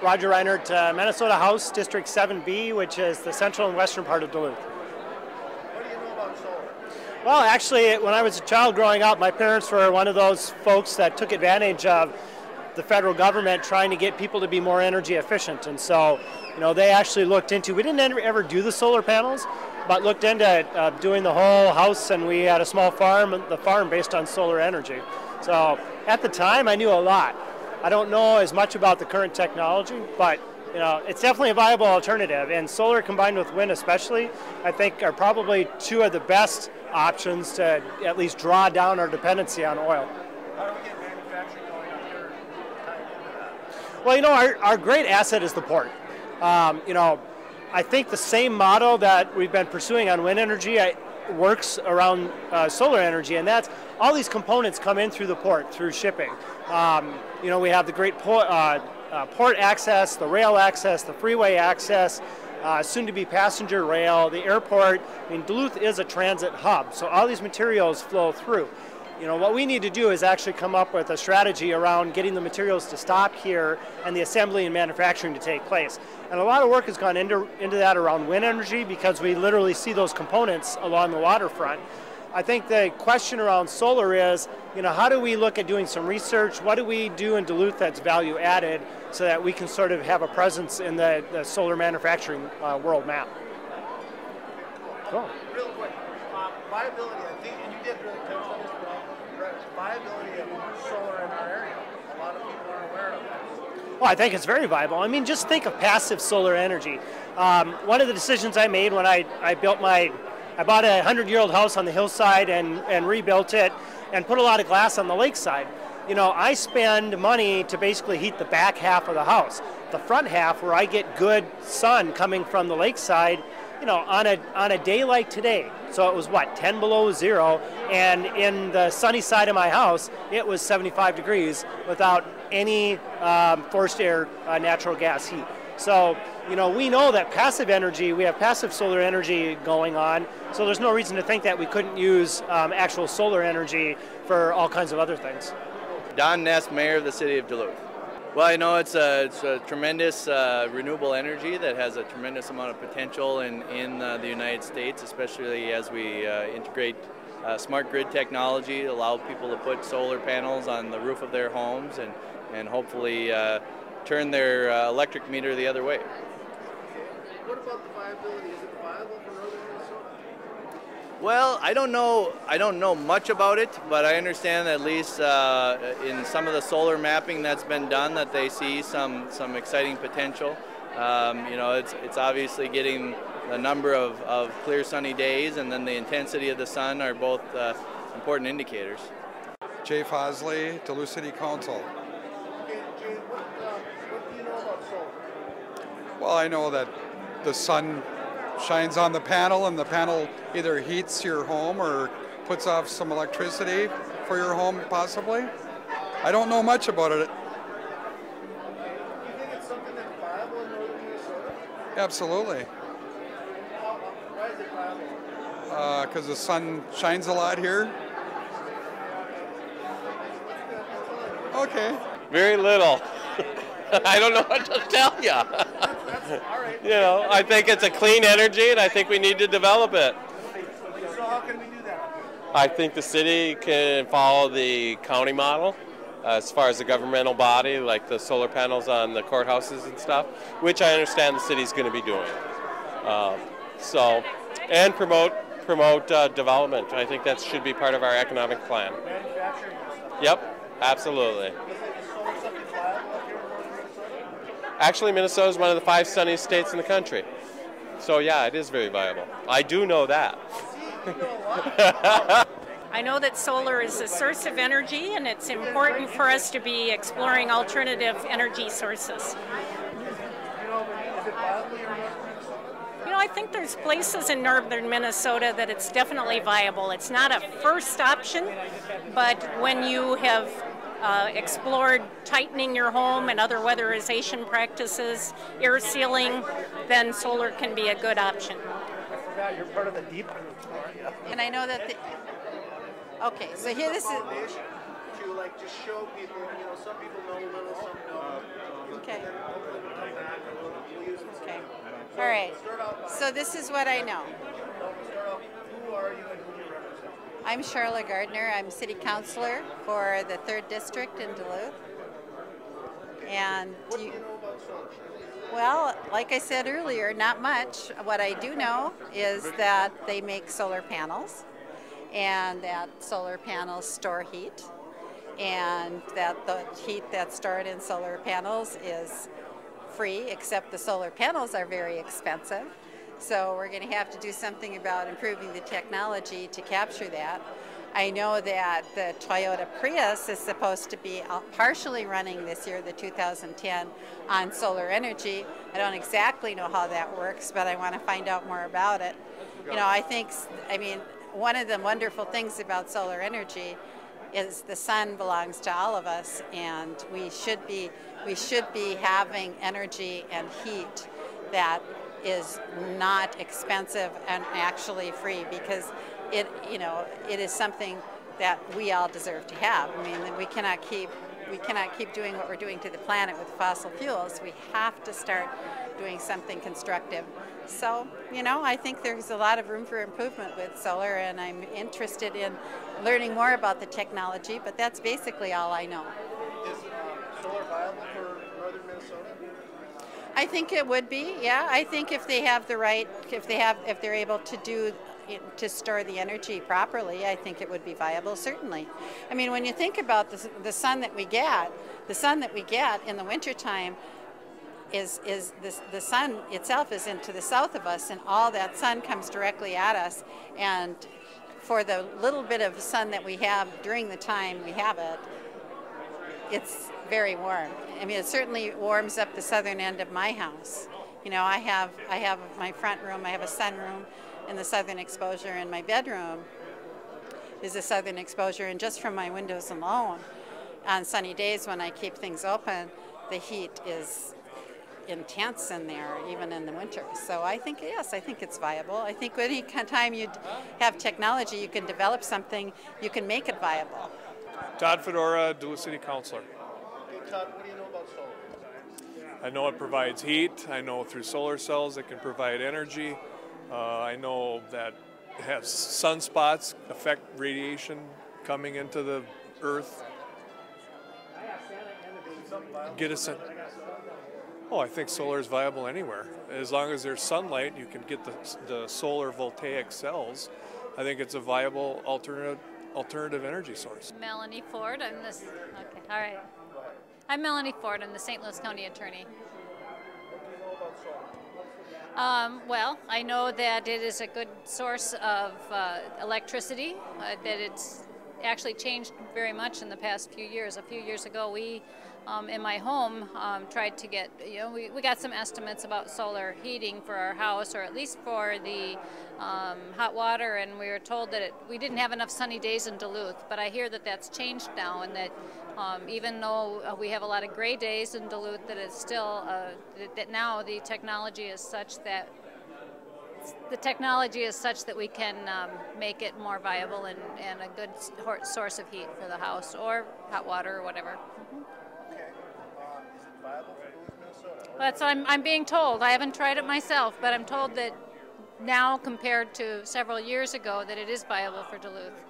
Roger Reinert, Minnesota House, District 7B, which is the central and western part of Duluth. What do you know about solar? Well, actually, when I was a child growing up, my parents were one of those folks that took advantage of the federal government trying to get people to be more energy efficient. And so, they actually looked into, we didn't ever do the solar panels, but looked into doing the whole house, and we had a small farm, the farm based on solar energy. So at the time, I knew a lot. I don't know as much about the current technology, but it's definitely a viable alternative. And solar combined with wind especially, I think are probably two of the best options to at least draw down our dependency on oil. How do we get manufacturing going up here tying into that? Well, our great asset is the port. I think the same model that we've been pursuing on wind energy works around solar energy, and that's all these components come in through the port, through shipping. We have the great port access, the rail access, the freeway access, soon to be passenger rail, the airport. Duluth is a transit hub, so all these materials flow through. What we need to do is actually come up with a strategy around getting the materials to stop here and the assembly and manufacturing to take place. And a lot of work has gone into that around wind energy, because we literally see those components along the waterfront. I think the question around solar is, how do we look at doing some research? What do we do in Duluth that's value added so that we can sort of have a presence in the solar manufacturing world map? Cool. Real quick, viability, I think, and you did really touch on this, but viability of solar in our area. A lot of people aren't aware of that. Well, I think it's very viable. Just think of passive solar energy. One of the decisions I made when I bought a 100-year-old house on the hillside and rebuilt it and put a lot of glass on the lakeside. I spend money to basically heat the back half of the house. The front half, where I get good sun coming from the lakeside, on a day like today. So it was 10 below zero, and in the sunny side of my house, it was 75 degrees without any forced air natural gas heat. So, we know that passive energy, we have passive solar energy going on, so there's no reason to think that we couldn't use actual solar energy for all kinds of other things. Don Ness, Mayor of the City of Duluth. Well, it's a tremendous renewable energy that has a tremendous amount of potential in the United States, especially as we integrate smart grid technology, allow people to put solar panels on the roof of their homes and hopefully turn their electric meter the other way. What about the viability? Is it viable for northern Minnesota? Well, I don't know much about it, but I understand at least in some of the solar mapping that's been done that they see some exciting potential. It's obviously getting the number of clear sunny days and then the intensity of the sun are both important indicators. Jay Fosley, Duluth City Council. Okay, Jay, what do you know about solar? Well, I know that the sun shines on the panel, and the panel either heats your home or puts off some electricity for your home, possibly. I don't know much about it. Do you think it's something that's viable in northern Minnesota? Absolutely. Why is it viable? Because the sun shines a lot here. Okay. Very little. I don't know what to tell you. All right. I think it's a clean energy, and I think we need to develop it. So how can we do that? I think the city can follow the county model as far as the governmental body, like the solar panels on the courthouses and stuff, which I understand the city's going to be doing. And promote development. I think that should be part of our economic plan. Manufacturing and stuff. Yep, absolutely. Is solar something viable up here in northern Minnesota? Actually, Minnesota is one of the 5 sunniest states in the country. So yeah, it is very viable. I do know that. See, you know a lot. I know that solar is a source of energy, and it's important for us to be exploring alternative energy sources. Is it viable in northern Minnesota? I think there's places in northern Minnesota that it's definitely viable. It's not a first option, but when you have explored tightening your home and other weatherization practices, air sealing, then solar can be a good option. I forgot you're part of the deep area. And I know that okay, so here this is To just show people, some people know a little, some don't. okay. And then hopefully All right. So this is what I know. Who are you and who do you represent? I'm Charlotte Gardner. I'm city councilor for the 3rd District in Duluth. And What do you know about solar? well, like I said earlier, not much. What I do know is that they make solar panels, and that solar panels store heat, and that the heat that's stored in solar panels is free, except the solar panels are very expensive. So we're going to have to do something about improving the technology to capture that. I know that the Toyota Prius is supposed to be partially running this year, the 2010, on solar energy. I don't exactly know how that works, but I want to find out more about it. You know, I mean, one of the wonderful things about solar energy is the sun belongs to all of us, and we should be having energy and heat that is not expensive and actually free, because it is something that we all deserve to have. I mean, we cannot keep doing what we're doing to the planet with fossil fuels. We have to start doing something constructive. So, you know, I think there's a lot of room for improvement with solar, and I'm interested in learning more about the technology, but that's basically all I know. Is solar viable for northern Minnesota? I think it would be, yeah. I think if they have the right, if they're able to store the energy properly, I think it would be viable, certainly. I mean, when you think about the sun that we get, in the wintertime is the sun itself is into the south of us, and all that sun comes directly at us. And for the little bit of sun that we have during the time we have it, it's very warm. I mean, it certainly warms up the southern end of my house. You know, I have my front room, I have a sunroom in the southern exposure, and my bedroom is a southern exposure, and just from my windows alone, on sunny days when I keep things open, the heat is intense in there, even in the winter. So I think, yes, I think it's viable. I think any time you have technology, you can develop something, you can make it viable. Todd Fedora, Duluth City Councilor. Hey Todd, what do you know about solar? I know it provides heat. I know through solar cells it can provide energy. I know that it has sunspots affect radiation coming into the earth. Get us in. Oh, I think solar is viable anywhere. As long as there's sunlight, you can get the solar voltaic cells. I think it's a viable alternative energy source. Melanie Ford. I'm Melanie Ford. I'm the St. Louis County Attorney. Well, I know that it is a good source of electricity, that it's actually changed very much in the past few years. A few years ago, we, in my home, tried to get, we got some estimates about solar heating for our house, or at least for the hot water, and we were told that we didn't have enough sunny days in Duluth, but I hear that that's changed now, and that even though we have a lot of gray days in Duluth, that it's still, that now the technology is such that we can make it more viable and a good source of heat for the house or hot water or whatever. Mm-hmm. Okay. Is it viable for Duluth, Minnesota? That's what I'm being told. I haven't tried it myself, but I'm told that now compared to several years ago that it is viable for Duluth.